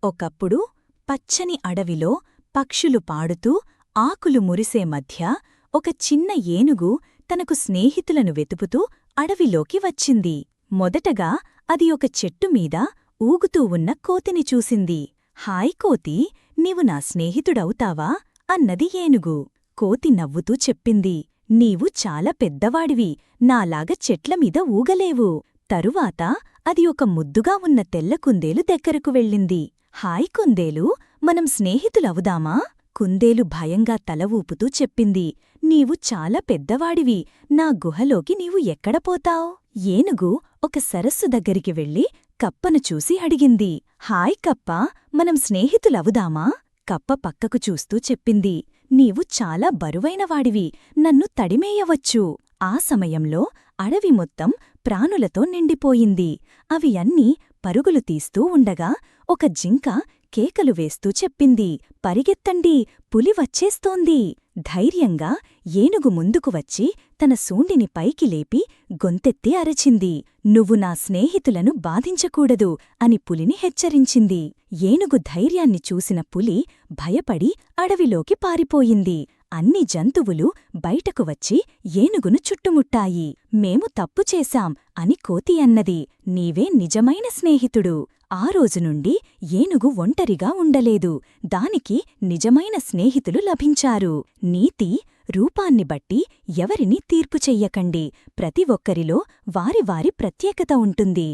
ఒకప్పుడు పచ్చని అడవిలో పక్షులు పాడుతూ ఆకులు మురిసే మధ్య ఒక చిన్న ఏనుగు తనకు స్నేహితులను వెతుకుతూ అడవిలోకి వచ్చింది. మొదటగా అది ఒక చెట్టుమీద ఊగుతూ ఉన్న కోతిని చూసింది. హాయ్ కోతీ, నీవు నా స్నేహితుడవుతావా అన్నది ఏనుగు. కోతి నవ్వుతూ చెప్పింది, నీవు చాలా పెద్దవాడివి, నాలాగ చెట్లమీద ఊగలేవు. తరువాత అది ఒక ముద్దుగా ఉన్న తెల్ల కుందేలు దగ్గరకు వెళ్ళింది. హాయ్ కుందేలు, మనం స్నేహితులవుదామా? కుందేలు భయంగా తల ఊపుతూ చెప్పింది, నీవు చాలా పెద్దవాడివి, నా గుహలోకి నీవు ఎక్కడ పోతావ్? ఏనుగు ఒక సరస్సు దగ్గరికి వెళ్ళి కప్పను చూసి అడిగింది, హాయ్ కప్పా, మనం స్నేహితులవుదామా? కప్ప పక్కకు చూస్తూ చెప్పింది, నీవు చాలా బరువైనవాడివి, నన్ను తడిమేయవచ్చు. ఆ సమయంలో అడవి మొత్తం ప్రాణులతో నిండిపోయింది. అవి అన్నీ పరుగులు తీస్తూ ఉండగా ఒక జింక కేకలు వేస్తూ చెప్పింది, పరిగెత్తండి, పులి వచ్చేస్తోంది. ధైర్యంగా ఏనుగు ముందుకు వచ్చి తన సూండిని పైకి లేపి గొంతెత్తి అరచింది, నువ్వు నా స్నేహితులను బాధించకూడదు అని పులిని హెచ్చరించింది. ఏనుగు ధైర్యాన్ని చూసిన పులి భయపడి అడవిలోకి పారిపోయింది. అన్ని జంతువులు బయటకు వచ్చి ఏనుగును చుట్టుముట్టాయి. మేము తప్పు చేశాం అని కోతి అన్నది, నీవే నిజమైన స్నేహితుడు. ఆ రోజునుండి ఏనుగు ఒంటరిగా ఉండలేదు, దానికి నిజమైన స్నేహితులు లభించారు. నీతి, రూపాన్ని బట్టి ఎవరినీ తీర్పు చెయ్యకండి. ప్రతి ఒక్కరిలో వారి వారి ప్రత్యేకత ఉంటుంది.